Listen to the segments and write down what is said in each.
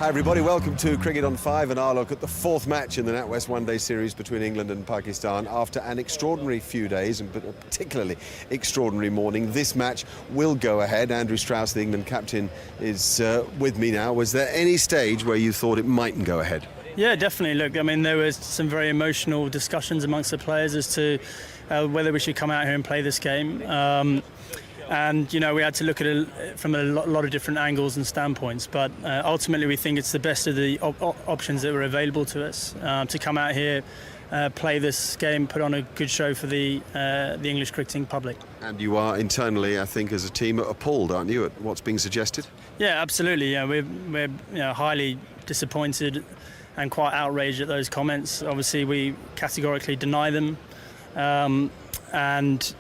Hi everybody, welcome to Cricket on 5 and our look at the fourth match in the NatWest One-Day Series between England and Pakistan. After an extraordinary few days and a particularly extraordinary morning, this match will go ahead. Andrew Strauss, the England captain, is with me now. Was there any stage where you thought it mightn't go ahead? Yeah, definitely. Look, I mean, there was some very emotional discussions amongst the players as to whether we should come out here and play this game. And, you know, we had to look at it from a lot of different angles and standpoints. But ultimately, we think it's the best of the options that were available to us to come out here, play this game, put on a good show for the English cricketing public. And you are internally, I think, as a team, appalled, aren't you, at what's being suggested? Yeah, absolutely. Yeah, we're highly disappointed and quite outraged at those comments. Obviously, we categorically deny them. And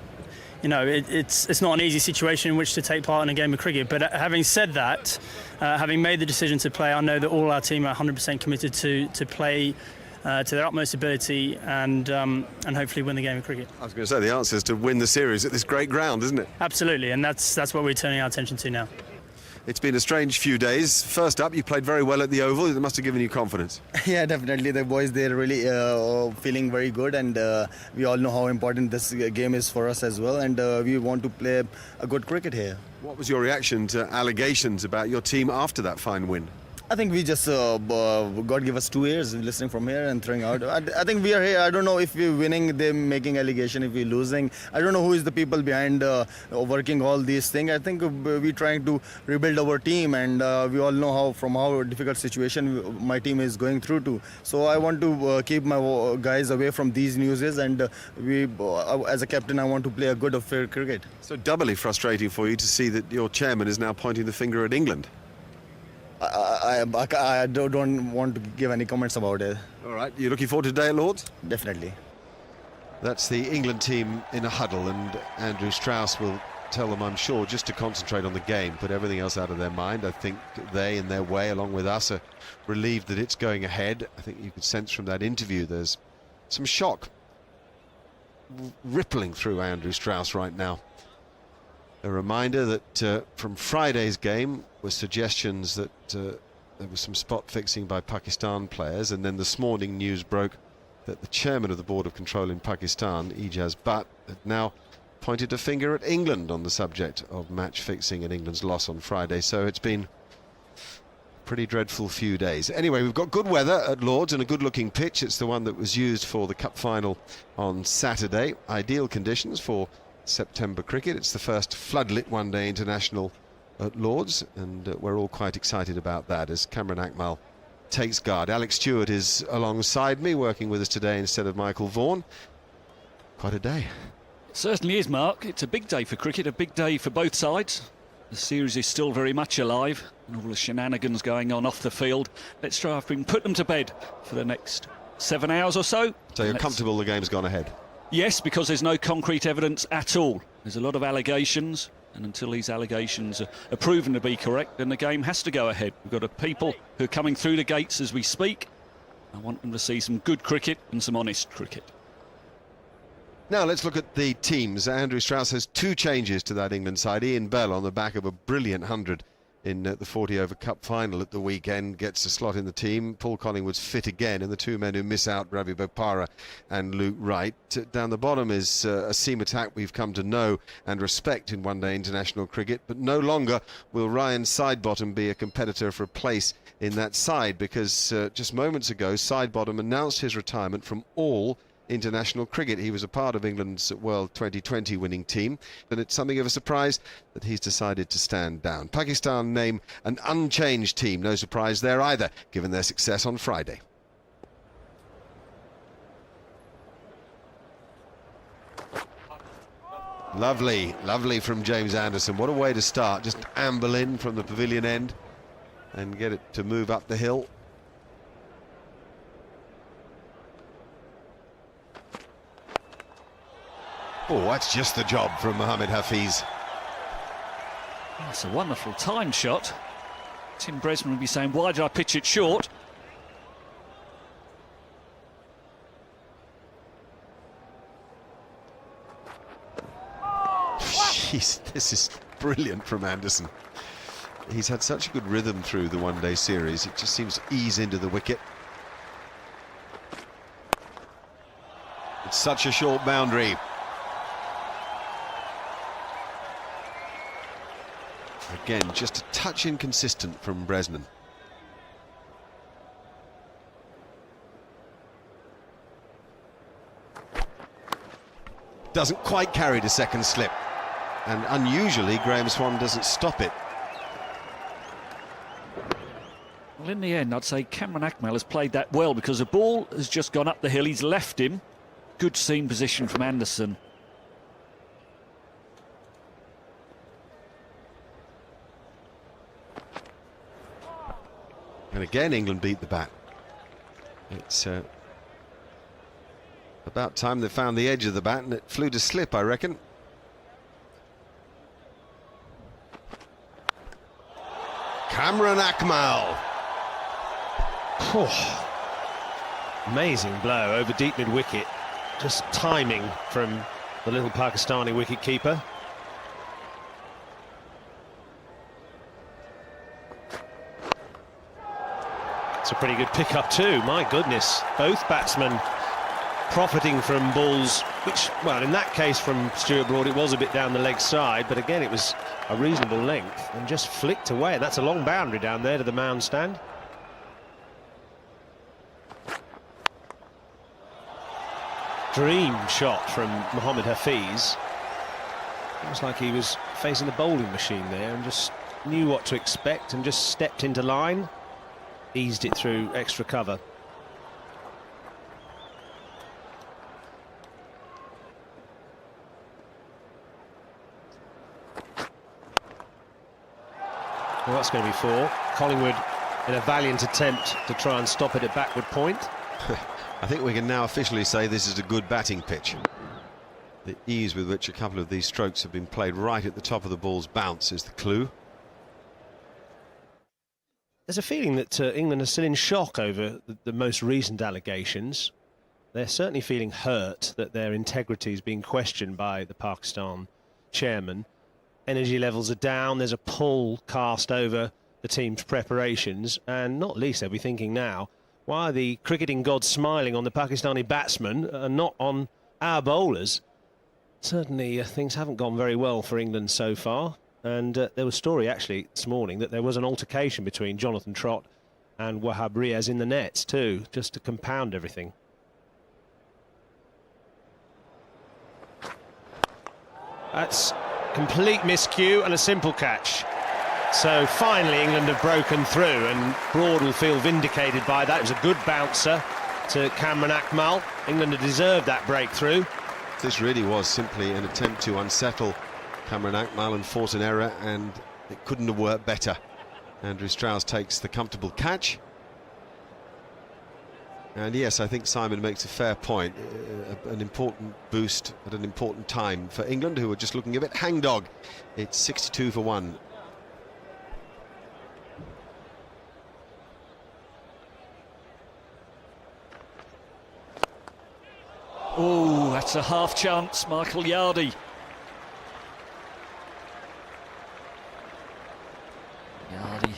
you know, it's not an easy situation in which to take part in a game of cricket. But having said that, having made the decision to play, I know that all our team are 100% committed to play to their utmost ability and hopefully win the game of cricket. I was going to say, the answer is to win the series at this great ground, isn't it? Absolutely, and that's what we're turning our attention to now. It's been a strange few days. First up, you played very well at the Oval. It must have given you confidence. Yeah, definitely. The boys, they're really feeling very good, and we all know how important this game is for us as well, and we want to play a good cricket here. What was your reaction to allegations about your team after that fine win? I think we just, God give us 2 years listening from here and throwing out. I think we are here. I don't know if we're winning, they're making allegation, if we're losing. I don't know who is the people behind working all these things. I think we're trying to rebuild our team, and we all know how difficult situation my team is going through to. So I want to keep my guys away from these newses, and as a captain, I want to play a good, fair cricket. So doubly frustrating for you to see that your chairman is now pointing the finger at England. I don't want to give any comments about it. All right, you're looking forward to today at Lord's? Definitely. That's the England team in a huddle, and Andrew Strauss will tell them, I'm sure, just to concentrate on the game, put everything else out of their mind. I think they, in their way, along with us, are relieved that it's going ahead. I think you could sense from that interview there's some shock rippling through Andrew Strauss right now. A reminder that from Friday's game were suggestions that there was some spot fixing by Pakistan players, and then this morning news broke that the chairman of the Board of Control in Pakistan, Ijaz Butt, had now pointed a finger at England on the subject of match fixing and England's loss on Friday. So it's been a pretty dreadful few days. Anyway, we've got good weather at Lord's and a good-looking pitch. It's the one that was used for the Cup final on Saturday. Ideal conditions for September cricket. It's the first floodlit one-day international at Lord's, and we're all quite excited about that as Cameron Akmal takes guard. Alex Stewart is alongside me, working with us today instead of Michael Vaughan. Quite a day. It certainly is, Mark. It's a big day for cricket, a big day for both sides. The series is still very much alive, and all the shenanigans going on off the field. Let's try if we can put them to bed for the next 7 hours or so. So you're comfortable the game's gone ahead? Yes, because there's no concrete evidence at all. There's a lot of allegations, and until these allegations are proven to be correct, then the game has to go ahead. We've got people who are coming through the gates as we speak. I want them to see some good cricket and some honest cricket. Now let's look at the teams. Andrew Strauss has 2 changes to that England side. Ian Bell, on the back of a brilliant 100 in the 40-over Cup final at the weekend, gets a slot in the team. Paul Collingwood's fit again, and the 2 men who miss out, Ravi Bopara and Luke Wright. Down the bottom is a seam attack we've come to know and respect in one-day international cricket, but no longer will Ryan Sidebottom be a competitor for a place in that side, because just moments ago Sidebottom announced his retirement from all international cricket. He was a part of England's World 2020 winning team, but it's something of a surprise that he's decided to stand down. Pakistan name an unchanged team. No surprise there either, given their success on Friday. Lovely, lovely from James Anderson. What a way to start. Just amble in from the pavilion end and get it to move up the hill. Oh, that's just the job from Mohammad Hafiz. That's a wonderful time shot. Tim Bresman will be saying, why did I pitch it short? Jeez, this is brilliant from Anderson. He's had such a good rhythm through the one-day series. It just seems to ease into the wicket. It's such a short boundary. Again, just a touch inconsistent from Bresnan. Doesn't quite carry the second slip. And unusually, Graham Swann doesn't stop it. Well, in the end, I'd say Cameron Akmal has played that well because the ball has just gone up the hill. He's left him. Good seam position from Anderson. And again, England beat the bat. It's about time they found the edge of the bat, and it flew to slip, I reckon. Cameron Akmal. Amazing blow over deep mid-wicket. Just timing from the little Pakistani wicket-keeper. It's a pretty good pick-up too, my goodness. Both batsmen profiting from balls, which, well, in that case from Stuart Broad, it was a bit down the leg side, but again, it was a reasonable length and just flicked away. And that's a long boundary down there to the mound stand. Dream shot from Mohammad Hafiz. It was like he was facing the bowling machine there and just knew what to expect and just stepped into line, eased it through extra cover. Well, that's going to be 4. Collingwood in a valiant attempt to try and stop it at backward point. I think we can now officially say this is a good batting pitch. The ease with which a couple of these strokes have been played right at the top of the ball's bounce is the clue. There's a feeling that England are still in shock over the most recent allegations. They're certainly feeling hurt that their integrity is being questioned by the Pakistan chairman. Energy levels are down, there's a pull cast over the team's preparations, and not least they'll be thinking now, why are the cricketing gods smiling on the Pakistani batsmen and not on our bowlers? Certainly things haven't gone very well for England so far, and there was a story actually this morning that there was an altercation between Jonathan Trott and Wahab Riaz in the nets too, just to compound everything. That's complete miscue and a simple catch. So finally England have broken through, and Broad will feel vindicated by that. It was a good bouncer to Cameron Akmal. England have deserved that breakthrough. This really was simply an attempt to unsettle Cameron Akmal and force an error, and it couldn't have worked better. Andrew Strauss takes the comfortable catch. And yes, I think Simon makes a fair point. An important boost at an important time for England, who are just looking a bit hangdog. It's 62 for 1. Oh, that's a half chance, Michael Yardy. Yardy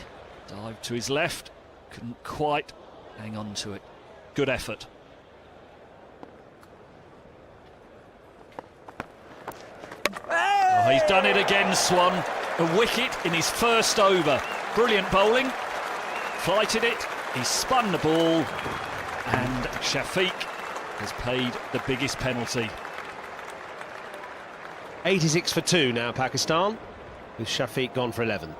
dived to his left, couldn't quite hang on to it. Good effort. Oh, he's done it again, Swan. A wicket in his first over. Brilliant bowling. Flighted it, he spun the ball, and Shafiq has paid the biggest penalty. 86 for 2 now, Pakistan, with Shafiq gone for 11.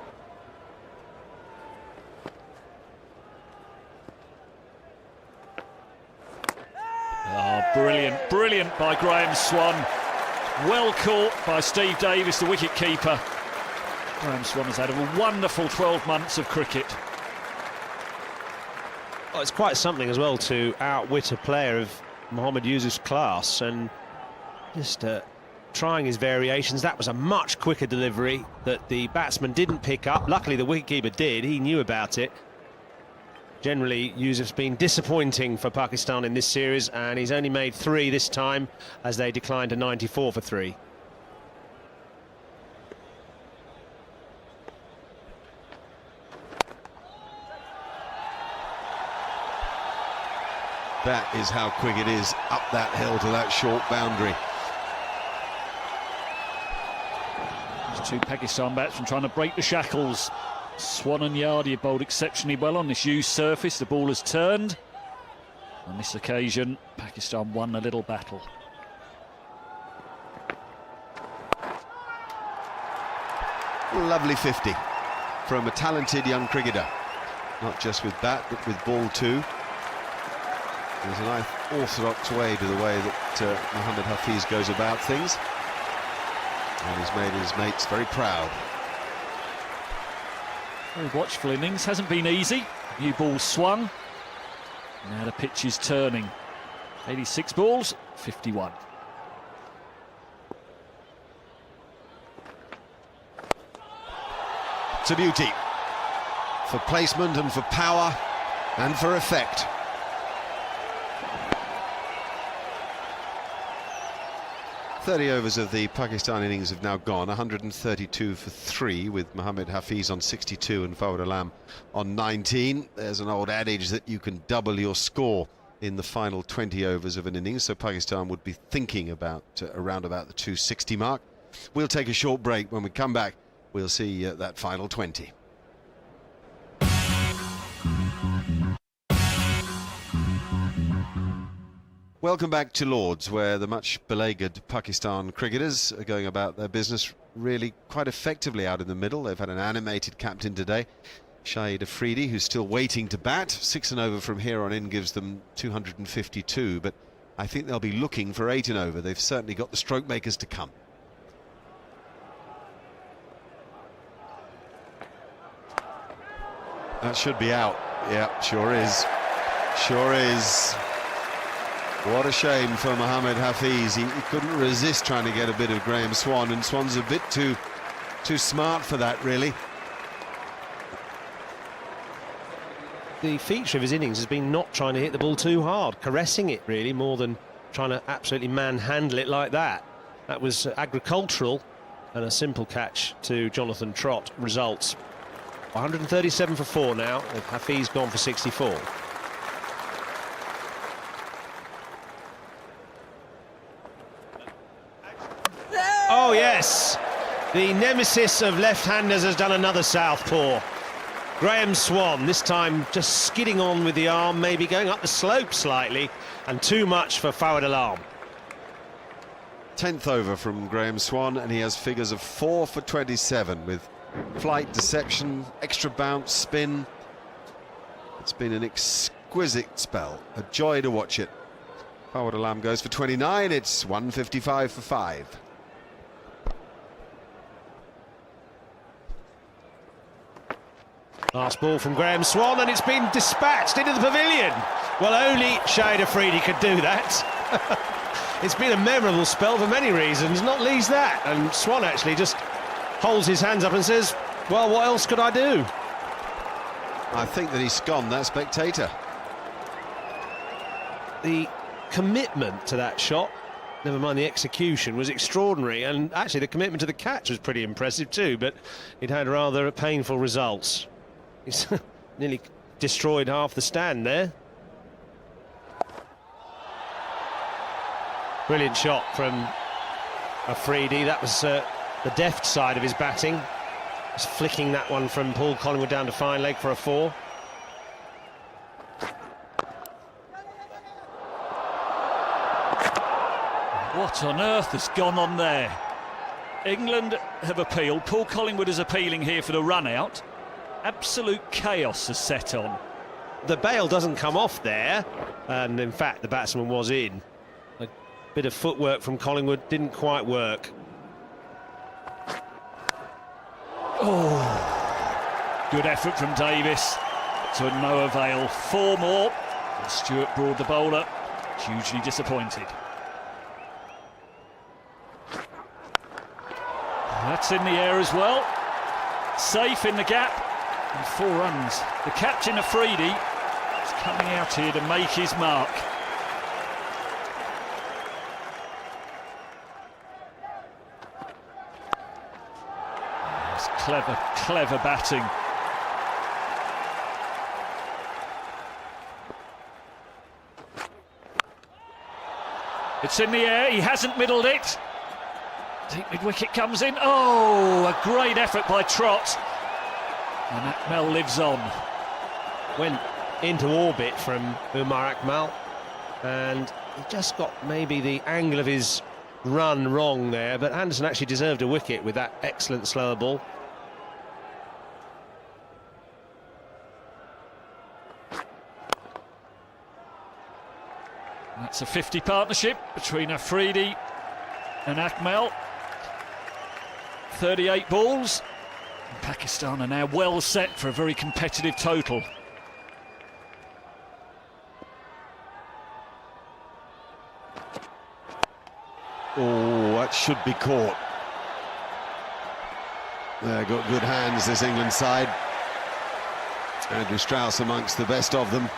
Oh, brilliant, brilliant by Graham Swann. Well caught by Steve Davis, the wicket-keeper. Graham Swann has had a wonderful 12 months of cricket. Well, it's quite something as well to outwit a player of Mohammad Yusuf's class and just trying his variations. That was a much quicker delivery that the batsman didn't pick up. Luckily the wicketkeeper did, he knew about it. Generally Yusuf's been disappointing for Pakistan in this series, and he's only made 3 this time as they declined to 94 for 3. That is how quick it is up that hill to that short boundary. There's two Pakistan batsmen trying to break the shackles. Swan and Yardy have bowled exceptionally well on this used surface. The ball has turned. On this occasion, Pakistan won a little battle. Lovely 50 from a talented young cricketer. Not just with bat, but with ball too. There's an orthodox way to the way that Mohammad Hafiz goes about things. And he's made his mates very proud. Very watchful innings, hasn't been easy. New ball swung. Now the pitch is turning. 86 balls, 51. It's a beauty. For placement and for power and for effect. "30 overs of the Pakistan innings have now gone, 132 for 3, with Mohammad Hafiz on 62 and Fawad Alam on 19. There's an old adage that you can double your score in the final 20 overs of an innings, so Pakistan would be thinking about around about the 260 mark. We'll take a short break. When we come back, we'll see that final 20. Welcome back to Lords, where the much beleaguered Pakistan cricketers are going about their business really quite effectively out in the middle. They've had an animated captain today, Shahid Afridi, who's still waiting to bat. 6 and over from here on in gives them 252, but I think they'll be looking for 8 and over. They've certainly got the stroke makers to come. That should be out. Yeah, sure is. Sure is. What a shame for Mohammad Hafiz. He couldn't resist trying to get a bit of Graham Swan, and Swan's a bit too smart for that, really. The feature of his innings has been not trying to hit the ball too hard, caressing it really, more than trying to absolutely manhandle it like that. That was agricultural, and a simple catch to Jonathan Trott results. 137 for 4 now, with Hafiz gone for 64. Oh yes, the nemesis of left-handers has done another southpaw. Graham Swan, this time just skidding on with the arm, maybe going up the slope slightly, and too much for Fawad Alam. 10th over from Graham Swan, and he has figures of 4 for 27 with flight, deception, extra bounce, spin. It's been an exquisite spell, a joy to watch it. Fawad Alam goes for 29, it's 155 for 5. Last ball from Graham Swan, and it's been dispatched into the pavilion. Well, only Shahid Afridi could do that. It's been a memorable spell for many reasons, not least that. And Swan actually just holds his hands up and says, well, what else could I do? I think that he's scomed that spectator. The commitment to that shot, never mind the execution, was extraordinary. And actually the commitment to the catch was pretty impressive too, but it had rather painful results. He's nearly destroyed half the stand there. Brilliant shot from Afridi. That was the deft side of his batting. Just flicking that one from Paul Collingwood down to fine leg for a 4. What on earth has gone on there? England have appealed. Paul Collingwood is appealing here for the run out. Absolute chaos has set on. The bail doesn't come off there, and in fact the batsman was in. A bit of footwork from Collingwood didn't quite work. Oh, good effort from Davis to no avail. 4 more. And Stuart Broad, the bowler, hugely disappointed. That's in the air as well. Safe in the gap. And 4 runs. The captain Afridi is coming out here to make his mark. It's clever batting. It's in the air, he hasn't middled it. Deep mid-wicket comes in. Oh, a great effort by Trott. And Akmal lives on. Went into orbit from Umar Akmal, and he just got maybe the angle of his run wrong there, but Anderson actually deserved a wicket with that excellent slower ball. That's a 50 partnership between Afridi and Akmal. 38 balls. And Pakistan are now well set for a very competitive total. Oh, that should be caught. They've got good hands, this England side. Andrew Strauss amongst the best of them.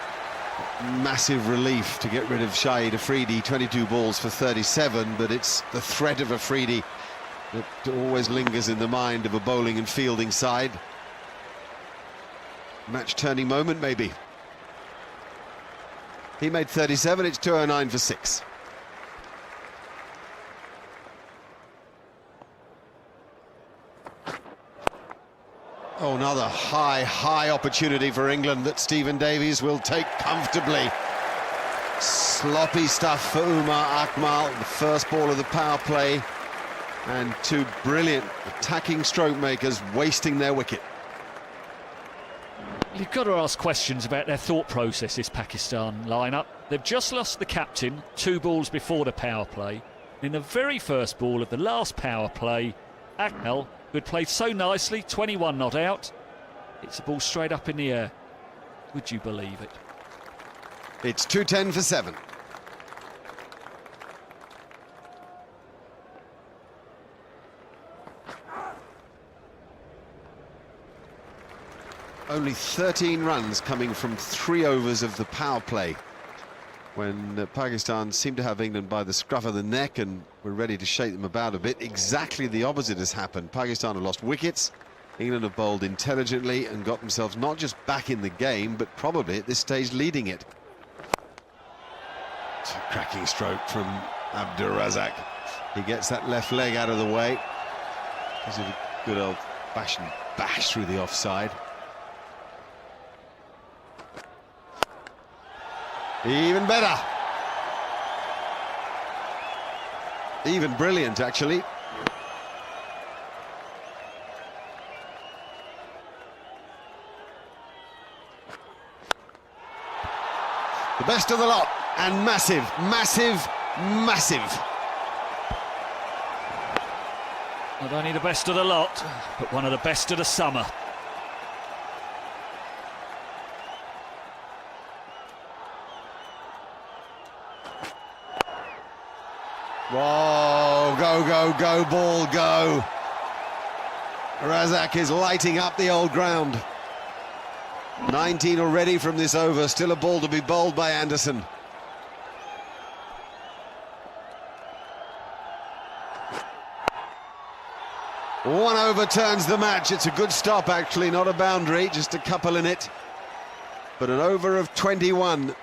Massive relief to get rid of Shahid Afridi, 22 balls for 37, but it's the threat of Afridi that always lingers in the mind of a bowling and fielding side. Match-turning moment, maybe. He made 37, it's 209 for 6. Oh, another high opportunity for England that Stephen Davies will take comfortably. Sloppy stuff for Umar Akmal, the first ball of the power play, and two brilliant attacking stroke makers wasting their wicket. You've got to ask questions about their thought process, this Pakistan lineup. They've just lost the captain 2 balls before the power play. In the very first ball of the last power play, Akmal, who had played so nicely, 21 not out, it's a ball straight up in the air. Would you believe it? It's 210 for 7. Only 13 runs coming from 3 overs of the power play, when Pakistan seemed to have England by the scruff of the neck and were ready to shake them about a bit. Exactly the opposite has happened. Pakistan have lost wickets, England have bowled intelligently and got themselves not just back in the game, but probably at this stage leading it. It's a cracking stroke from Abdur Razak. He gets that left leg out of the way. Gives it a good old-fashioned bash through the offside. Even better. Even brilliant, actually. The best of the lot, and massive, massive, massive. Not only the best of the lot, but one of the best of the summer. Whoa, go, ball, go. Razak is lighting up the old ground. 19 already from this over, still a ball to be bowled by Anderson. One over turns the match. It's a good stop, actually, not a boundary, just a couple in it. But an over of 21.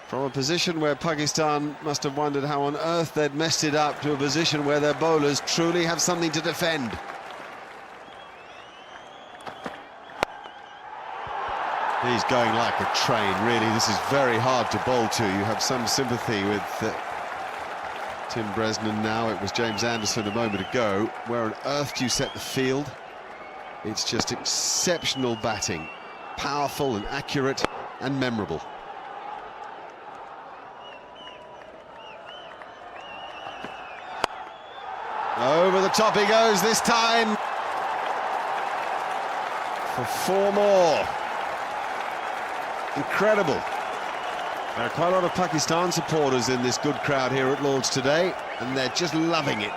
From a position where Pakistan must have wondered how on earth they'd messed it up, to a position where their bowlers truly have something to defend. He's going like a train, really. This is very hard to bowl to. You have some sympathy with Tim Bresnan now. It was James Anderson a moment ago. Where on earth do you set the field? It's just exceptional batting. Powerful and accurate and memorable. Over the top he goes this time for 4 more. Incredible. There are quite a lot of Pakistan supporters in this good crowd here at Lord's today, and they're just loving it.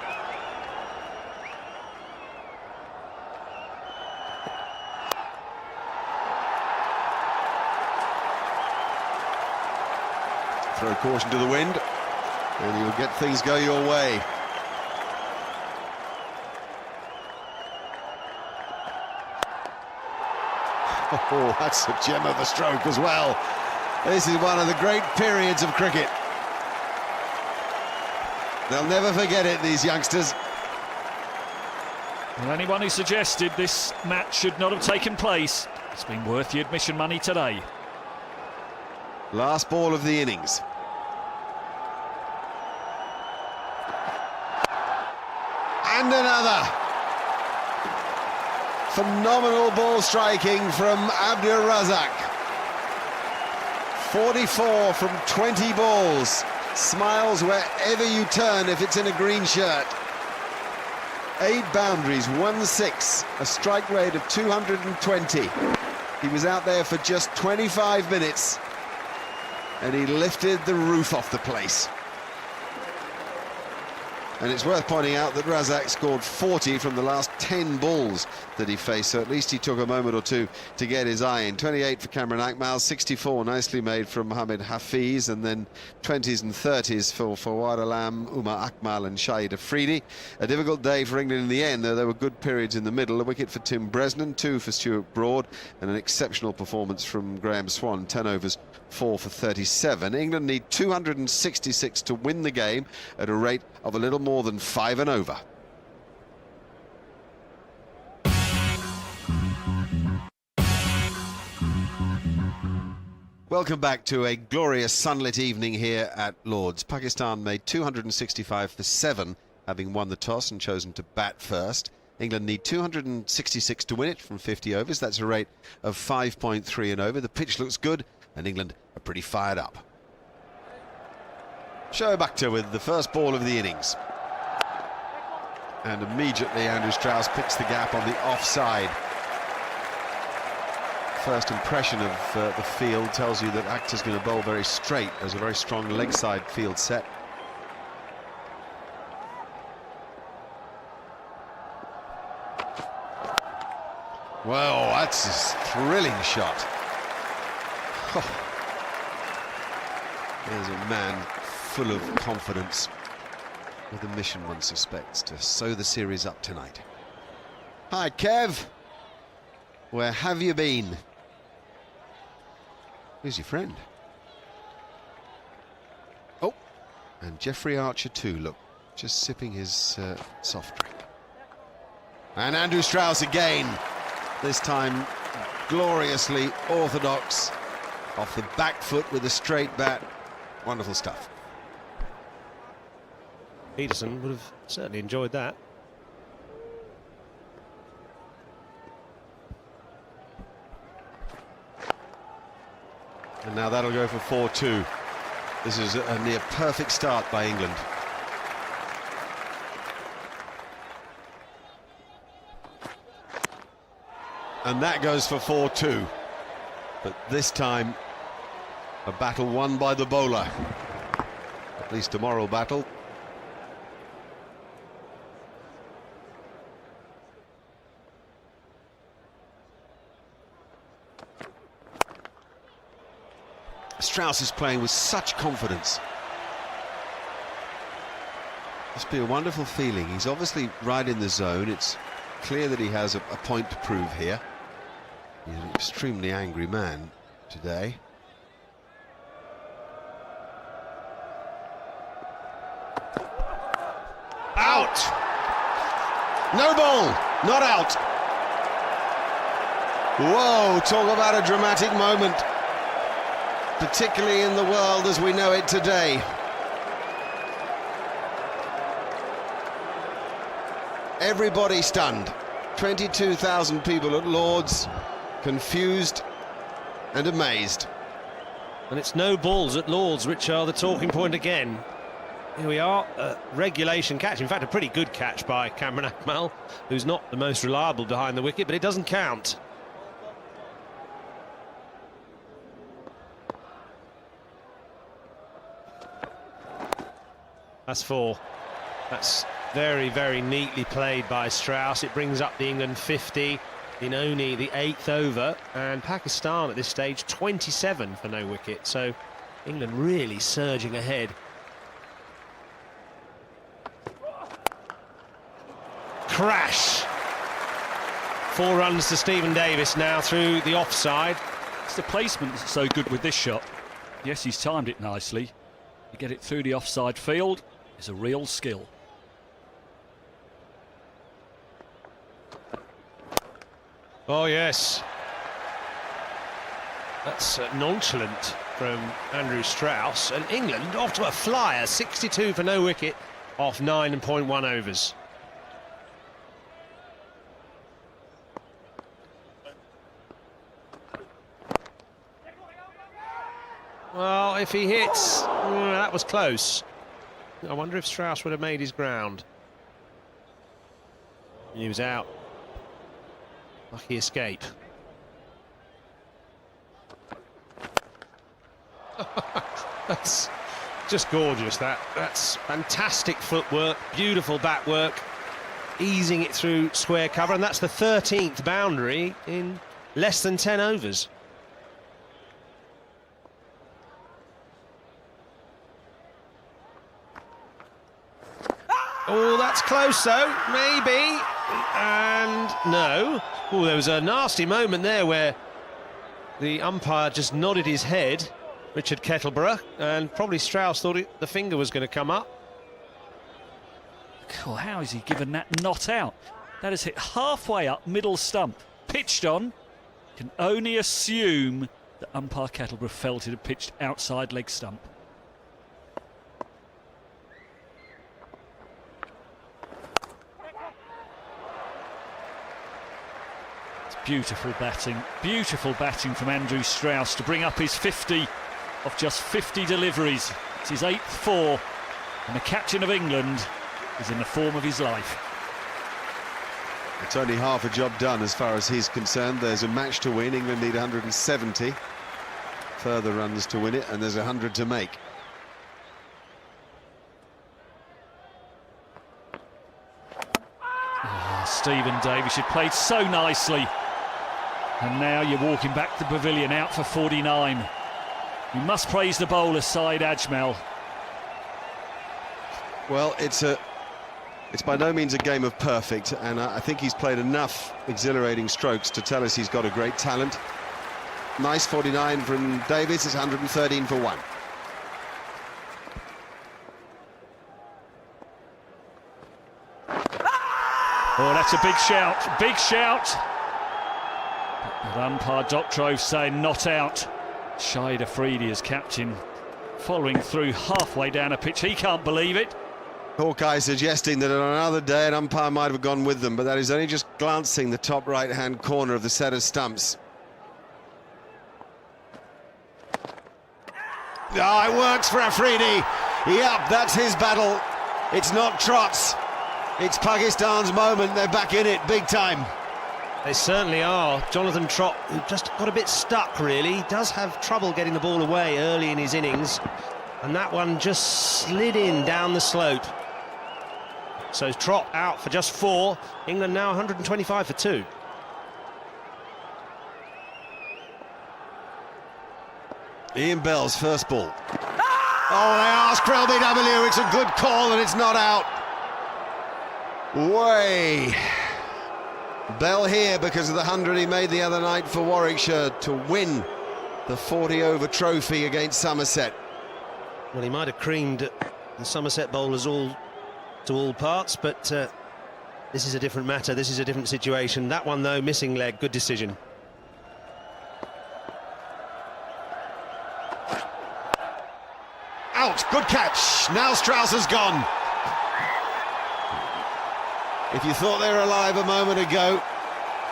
Throw caution to the wind, and you'll get things go your way. Oh, that's a gem of a stroke as well. This is one of the great periods of cricket. They'll never forget it, these youngsters. Well, anyone who suggested this match should not have taken place, it's been worth the admission money today. Last ball of the innings. And another. Phenomenal ball striking from Abdur Razak. 44 from 20 balls. Smiles wherever you turn if it's in a green shirt. 8 boundaries, 1-6, a strike rate of 220. He was out there for just 25 minutes and he lifted the roof off the place. And it's worth pointing out that Razak scored 40 from the last 10 balls that he faced, so at least he took a moment or two to get his eye in. 28 for Cameron Akmal, 64 nicely made from Mohamed Hafiz, and then 20s and 30s for Fawad Alam, Umar Akmal and Shahid Afridi. A difficult day for England in the end, though there were good periods in the middle. A wicket for Tim Bresnan, 2 for Stuart Broad, and an exceptional performance from Graham Swan, 10 overs, 4 for 37. England need 266 to win the game at a rate of a little more than 5 and over. Welcome back to a glorious sunlit evening here at Lord's. Pakistan made 265 for 7, having won the toss and chosen to bat first. England need 266 to win it from 50 overs. That's a rate of 5.3 and over. The pitch looks good and England are pretty fired up. Shoaib Akhtar with the first ball of the innings. And immediately Andrew Strauss picks the gap on the offside. First impression of the field tells you that Akhtar's going to bowl very straight. There's a very strong leg side field set. Well, that's a thrilling shot. Oh. There's a man full of confidence, with a mission one suspects to sew the series up tonight. Hi Kev, where have you been? Who's your friend? Oh, and Jeffrey Archer too, look, just sipping his soft drink. And Andrew Strauss again, this time gloriously orthodox, off the back foot with a straight bat. Wonderful stuff. Peterson would have certainly enjoyed that. And now that'll go for 4-2. This is a near perfect start by England. And that goes for 4-2. But this time, a battle won by the bowler. At least a moral battle. Strauss is playing with such confidence. Must be a wonderful feeling. He's obviously right in the zone. It's clear that he has a point to prove here. He's an extremely angry man today. Out! No ball! Not out! Whoa, talk about a dramatic moment. Particularly in the world as we know it today. Everybody stunned. 22,000 people at Lord's, confused and amazed. And it's no balls at Lord's, which are the talking point again. Here we are, a regulation catch. In fact, a pretty good catch by Cameron Akmal, who's not the most reliable behind the wicket, but it doesn't count. That's 4. That's very, very neatly played by Strauss. It brings up the England 50 in only the 8th over, and Pakistan at this stage 27 for no wicket. So England really surging ahead. Crash. 4 runs to Stephen Davis now through the offside. It's the placement that's so good with this shot. Yes, he's timed it nicely. You get it through the offside field. is a real skill. Oh, yes. That's nonchalant from Andrew Strauss. And England off to a flyer, 62 for no wicket, off 9.1 overs. Well, if he hits, that was close. I wonder if Strauss would have made his ground. He was out. Lucky escape. That's just gorgeous. That's fantastic footwork, beautiful bat work, easing it through square cover, and that's the 13th boundary in less than 10 overs. Oh, that's close though, maybe, and no. Oh, there was a nasty moment there where the umpire just nodded his head, Richard Kettleborough, and probably Strauss thought the finger was going to come up. Cool, how has he given that not out? That has hit halfway up middle stump, pitched on. Can only assume that umpire Kettleborough felt it had pitched outside leg stump. Beautiful batting from Andrew Strauss to bring up his 50 of just 50 deliveries. It's his 8th 4, and the captain of England is in the form of his life. It's only half a job done as far as he's concerned. There's a match to win. England need 170 further runs to win it, and there's 100 to make. Stephen Davis, you played so nicely. And now you're walking back to the pavilion, out for 49. You must praise the bowler side, Ajmal. Well, it's by no means a game of perfect, and I think he's played enough exhilarating strokes to tell us he's got a great talent. Nice 49 from Davis. It's 113 for 1. Oh, that's a big shout, big shout. But umpire Doctorow saying not out. Shahid Afridi as captain, following through halfway down a pitch. He can't believe it. Hawkeye suggesting that on another day an umpire might have gone with them, but that is only just glancing the top right-hand corner of the set of stumps. Ah, it works for Afridi. Yep, that's his battle. It's not Trott's. It's Pakistan's moment. They're back in it big time. They certainly are. Jonathan Trott, who just got a bit stuck really, does have trouble getting the ball away early in his innings, and that one just slid in down the slope. So Trott out for just 4. England now 125 for 2. Ian Bell's first ball. Oh, they ask for LBW. It's a good call and it's not out. Way. Bell here because of the 100 he made the other night for Warwickshire to win the 40-over trophy against Somerset. Well, he might have creamed the Somerset bowlers to all parts, but this is a different matter. This is a different situation. That one, though, missing leg, good decision. Out, good catch. Now Strauss has gone. If you thought they were alive a moment ago,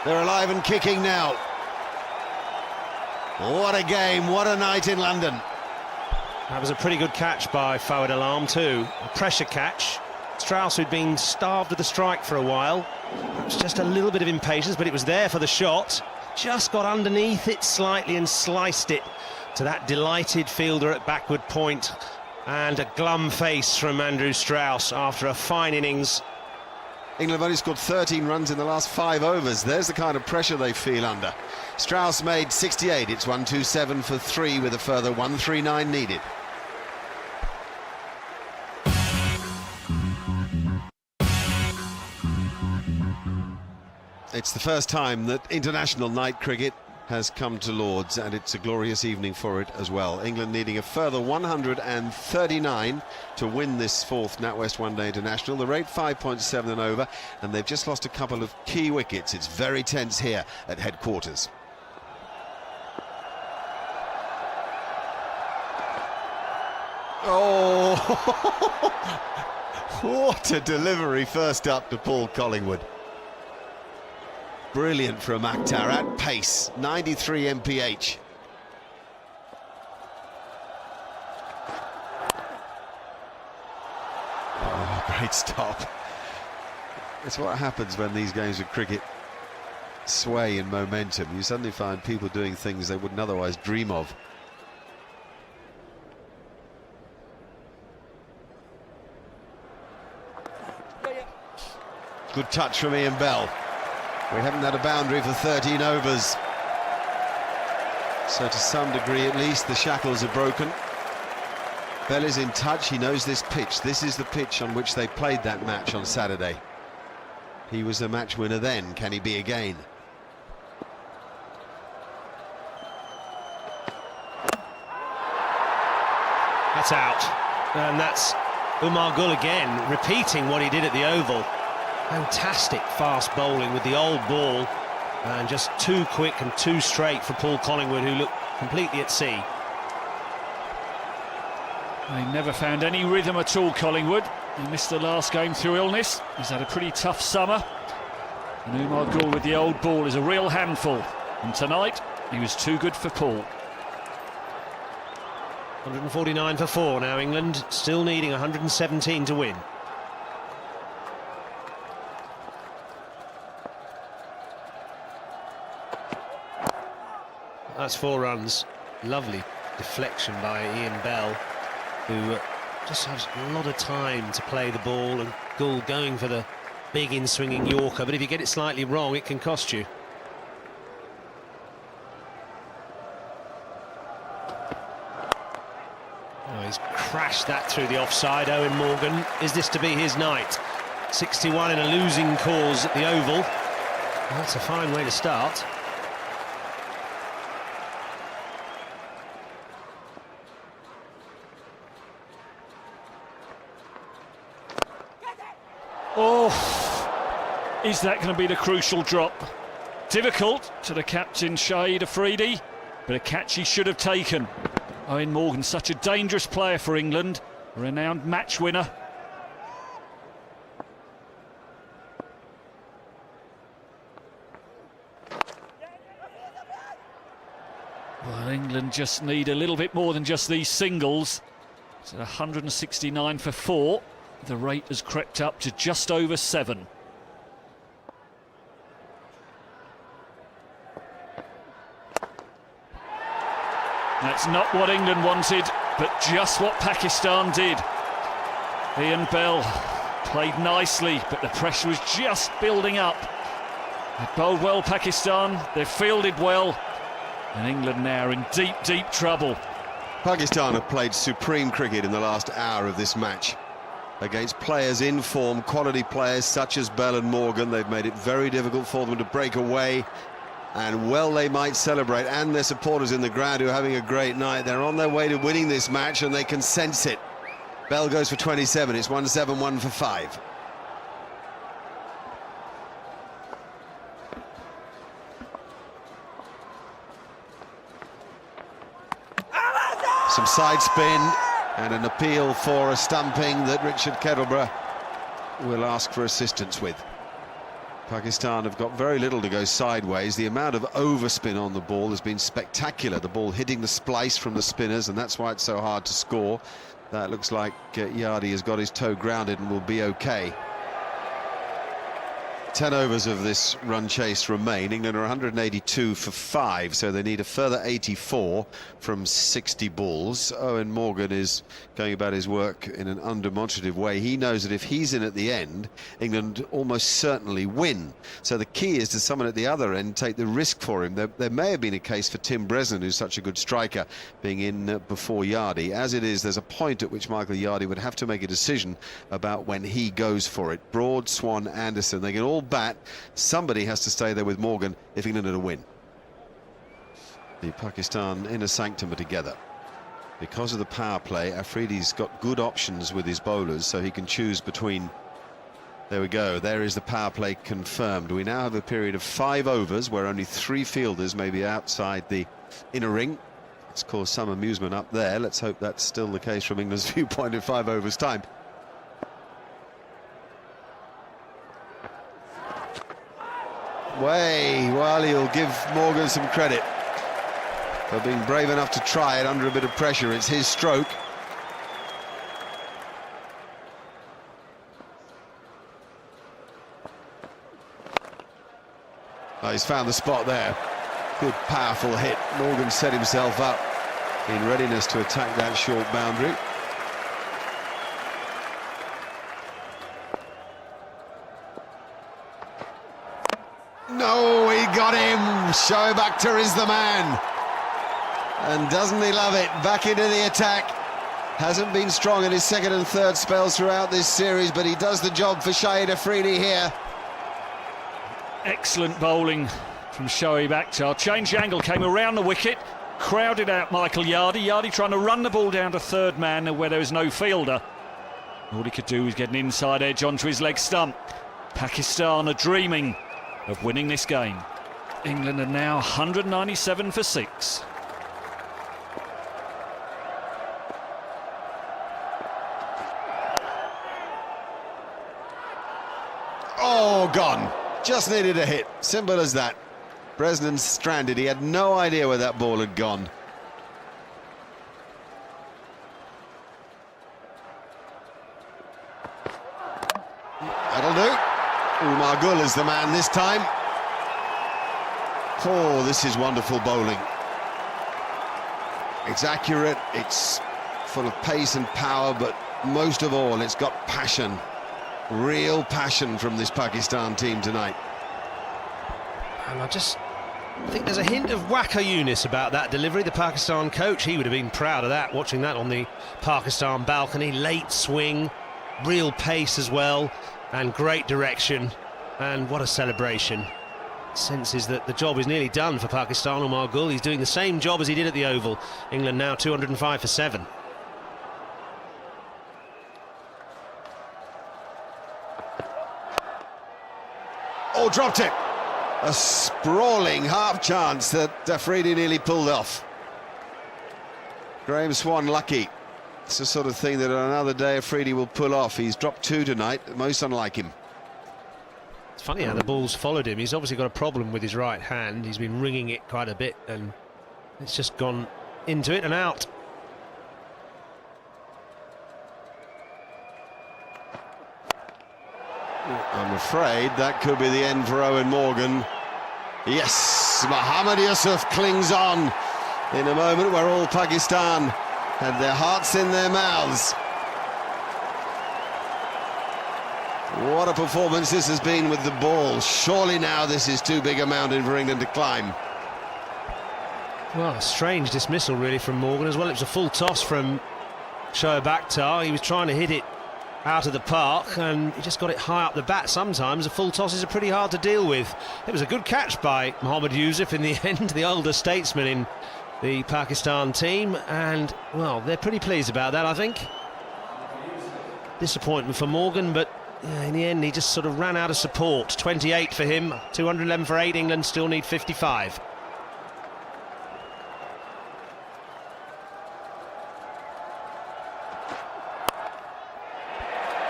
they're alive and kicking now. What a game, what a night in London. That was a pretty good catch by Fawad Alam too. A pressure catch. Strauss, who'd been starved of the strike for a while. Perhaps just a little bit of impatience, but it was there for the shot. Just got underneath it slightly and sliced it to that delighted fielder at backward point. And a glum face from Andrew Strauss after a fine innings. England have only scored 13 runs in the last 5 overs. There's the kind of pressure they feel under. Strauss made 68. It's 127 for 3 with a further 139 needed. It's the first time that international night cricket has come to Lord's, and it's a glorious evening for it as well. England needing a further 139 to win this fourth NatWest One Day International. The rate 5.7 and over, and they've just lost a couple of key wickets. It's very tense here at headquarters. Oh, what a delivery first up to Paul Collingwood. Brilliant from Akhtar at pace, 93 mph. Oh, great stop. It's what happens when these games of cricket sway in momentum. You suddenly find people doing things they wouldn't otherwise dream of. Good touch from Ian Bell. We haven't had a boundary for 13 overs. So to some degree at least the shackles are broken. Bell is in touch, he knows this pitch. This is the pitch on which they played that match on Saturday. He was the match winner then, can he be again? That's out. And that's Umar Gul again, repeating what he did at the Oval. Fantastic fast bowling with the old ball, and just too quick and too straight for Paul Collingwood, who looked completely at sea. They never found any rhythm at all, Collingwood. He missed the last game through illness. He's had a pretty tough summer. And Umar Gul with the old ball is a real handful. And tonight, he was too good for Paul. 149 for 4 now, England, still needing 117 to win. That's 4 runs. Lovely deflection by Ian Bell, who just has a lot of time to play the ball, and Gould going for the big in-swinging Yorker, but if you get it slightly wrong, it can cost you. Oh, he's crashed that through the offside. Owen Morgan, is this to be his night? 61 in a losing cause at the Oval. Well, that's a fine way to start. Oh, is that going to be the crucial drop? Difficult to the captain, Shahid Afridi, but a catch he should have taken. Owen Morgan, such a dangerous player for England, a renowned match winner. Well, England just need a little bit more than just these singles. It's 169 for 4. The rate has crept up to just over 7. That's not what England wanted, but just what Pakistan did. Ian Bell played nicely, but the pressure was just building up. They bowled well, Pakistan, they fielded well, and England now are in deep, deep trouble. Pakistan have played supreme cricket in the last hour of this match. Against players in form, quality players such as Bell and Morgan. They've made it very difficult for them to break away, and well they might celebrate, and their supporters in the ground who are having a great night. They're on their way to winning this match and they can sense it. Bell goes for 27, it's 171 for 5. Some side spin and an appeal for a stumping that Richard Kettleborough will ask for assistance with. Pakistan have got very little to go sideways. The amount of overspin on the ball has been spectacular. The ball hitting the splice from the spinners, and that's why it's so hard to score. That looks like Yardi has got his toe grounded and will be okay. 10 overs of this run chase remain. England are 182 for 5, so they need a further 84 from 60 balls. Owen Morgan is going about his work in an undemonstrative way. He knows that if he's in at the end, England almost certainly win. So the key is to someone at the other end take the risk for him. There may have been a case for Tim Bresnan, who's such a good striker, being in before Yardi. As it is, there's a point at which Michael Yardi would have to make a decision about when he goes for it. Broad, Swan, Anderson, they can all bat. Somebody has to stay there with Morgan if England are to win. The Pakistan inner sanctum are together. Because of the power play, Afridi's got good options with his bowlers, so he can choose between. There we go, there is the power play confirmed. We now have a period of 5 overs where only 3 fielders may be outside the inner ring. It's caused some amusement up there. Let's hope that's still the case from England's viewpoint in 5 overs time. Well, he'll give Morgan some credit for being brave enough to try it under a bit of pressure. It's his stroke. Oh, he's found the spot there. Good, powerful hit. Morgan set himself up in readiness to attack that short boundary. No, he got him. Shoaib Akhtar is the man. And doesn't he love it? Back into the attack. Hasn't been strong in his second and third spells throughout this series, but he does the job for Shahid Afridi here. Excellent bowling from Shoaib Akhtar. Changed angle, came around the wicket, crowded out Michael Yardy. Yardy trying to run the ball down to third man where there was no fielder. All he could do was get an inside edge onto his leg stump. Pakistan are dreaming of winning this game. England are now 197 for 6. Oh, gone. Just needed a hit. Simple as that. Bresnan stranded. He had no idea where that ball had gone. That'll do. Umar Gul is the man this time. Oh, this is wonderful bowling. It's accurate, it's full of pace and power, but most of all, it's got passion. Real passion from this Pakistan team tonight. And I think there's a hint of Waqar Younis about that delivery. The Pakistan coach, he would have been proud of that, watching that on the Pakistan balcony. Late swing, real pace as well, and great direction. And what a celebration. Senses that the job is nearly done for Pakistan. Umar Gul, he's doing the same job as he did at the Oval. England now 205 for 7. Oh, dropped it. A sprawling half chance that Afridi nearly pulled off. Graham Swan lucky. It's the sort of thing that on another day Afridi will pull off. He's dropped 2 tonight, most unlike him. It's funny how the ball's followed him. He's obviously got a problem with his right hand. He's been ringing it quite a bit, and it's just gone into it and out. I'm afraid that could be the end for Owen Morgan. Yes, Mohammad Yusuf clings on in a moment where all Pakistan had their hearts in their mouths. What a performance this has been with the ball. Surely now this is too big a mountain for England to climb. Well, a strange dismissal really from Morgan as well. It was a full toss from Shoaib Akhtar. He was trying to hit it out of the park and he just got it high up the bat. Sometimes a full tosses are pretty hard to deal with. It was a good catch by Mohammad Yusuf in the end, the older statesman in the Pakistan team, and well, they're pretty pleased about that, I think. Disappointment for Morgan, but in the end he just sort of ran out of support. 28 for him, 211 for 8. England still need 55.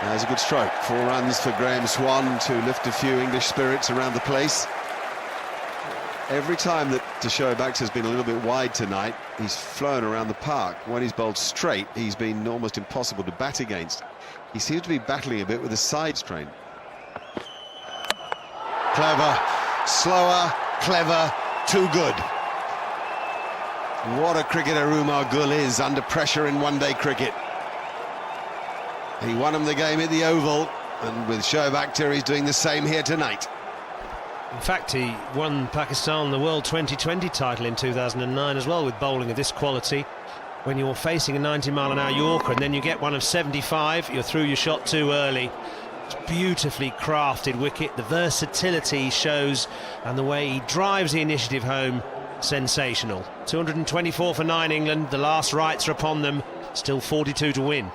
There's a good stroke. 4 runs for Graham Swan to lift a few English spirits around the place. Every time that Shoaib Akhtar has been a little bit wide tonight, he's flown around the park. When he's bowled straight, he's been almost impossible to bat against. He seems to be battling a bit with a side strain. Clever, slower, clever, too good. What a cricketer Umar Gul is under pressure in one-day cricket. He won him the game at the Oval, and with Shoaib Akhtar he's doing the same here tonight. In fact, he won Pakistan the World 2020 title in 2009 as well, with bowling of this quality. When you're facing a 90-mile-an-hour Yorker and then you get one of 75, you're through your shot too early. It's beautifully crafted wicket, the versatility he shows and the way he drives the initiative home. sensational. 224 for 9 England, the last rights are upon them, still 42 to win.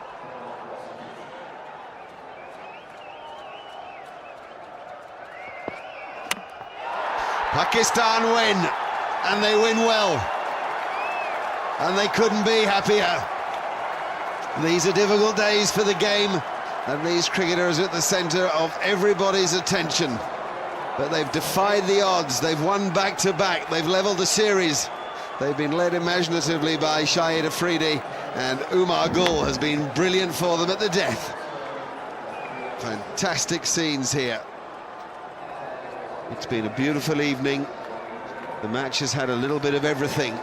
Pakistan win, and they win well, and they couldn't be happier. These are difficult days for the game, and these cricketers are at the centre of everybody's attention. But they've defied the odds, they've won back-to-back, they've levelled the series. They've been led imaginatively by Shahid Afridi, and Umar Gul has been brilliant for them at the death. Fantastic scenes here. It's been a beautiful evening. The match has had a little bit of everything,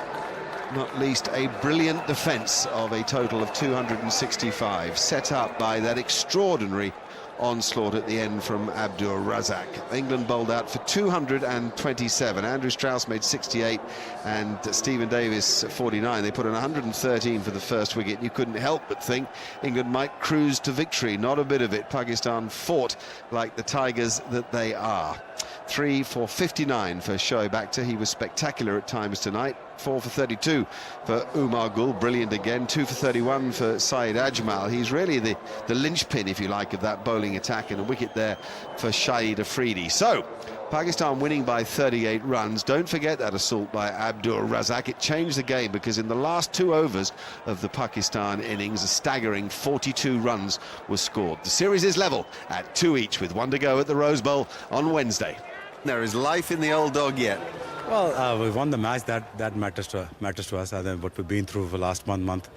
not least a brilliant defence of a total of 265, set up by that extraordinary onslaught at the end from Abdur Razak. England bowled out for 227. Andrew Strauss made 68 and Stephen Davis 49. They put in 113 for the first wicket. You couldn't help but think England might cruise to victory. Not a bit of it. Pakistan fought like the Tigers that they are. 3 for 59 for Shoaib Akhtar. He was spectacular at times tonight. 4 for 32 for Umar Gul, brilliant again. 2 for 31 for Saeed Ajmal. He's really the linchpin, if you like, of that bowling attack, and a wicket there for Shahid Afridi. So Pakistan winning by 38 runs. Don't forget that assault by Abdur Razak. It changed the game, because in the last 2 overs of the Pakistan innings, a staggering 42 runs was scored. The series is level at 2 each with 1 to go at the Rose Bowl on Wednesday. There is life in the old dog yet. Well, we won the match. That matters to us. What we've been through for the last month.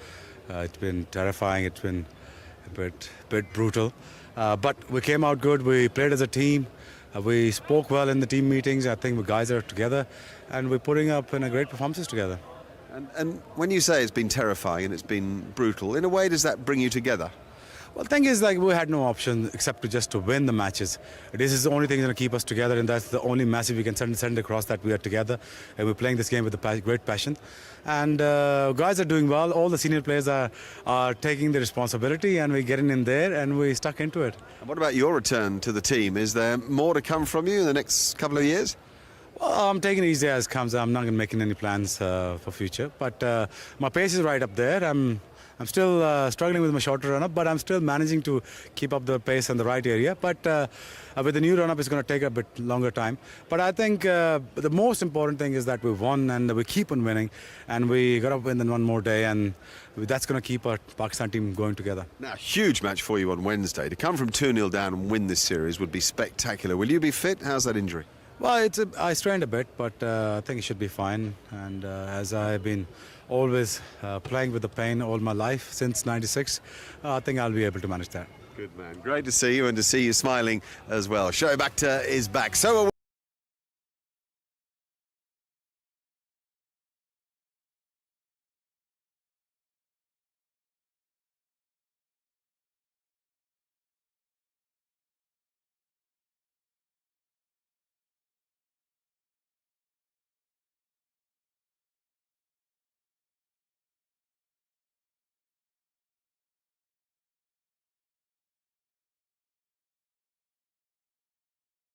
It's been terrifying. It's been a bit brutal. But we came out good. We played as a team. We spoke well in the team meetings. I think the guys are together, and we're putting up in a great performances together. And when you say it's been terrifying and it's been brutal, in a way, does that bring you together? Well, the thing is, like, we had no option except to win the matches. This is the only thing that's going to keep us together, and that's the only message we can send across, that we are together and we're playing this game with a great passion. And guys are doing well. All the senior players are taking the responsibility, and we're getting in there and we stuck into it. And what about your return to the team? Is there more to come from you in the next couple of years? Well, I'm taking it easy as comes. I'm not going to make any plans for future. But my pace is right up there. I'm still struggling with my shorter run-up, but I'm still managing to keep up the pace in the right area. But with the new run-up, it's going to take a bit longer time. But I think the most important thing is that we won, and we keep on winning, and we got to win in one more day, and that's going to keep our Pakistan team going together. Now, huge match for you on Wednesday. To come from 2-0 down and win this series would be spectacular. Will you be fit? How's that injury? Well, I strained a bit, but I think it should be fine. And as I've been always playing with the pain all my life since '96, I think I'll be able to manage that. Good man. Great to see you, and to see you smiling as well. Shoaib Akhtar is back. So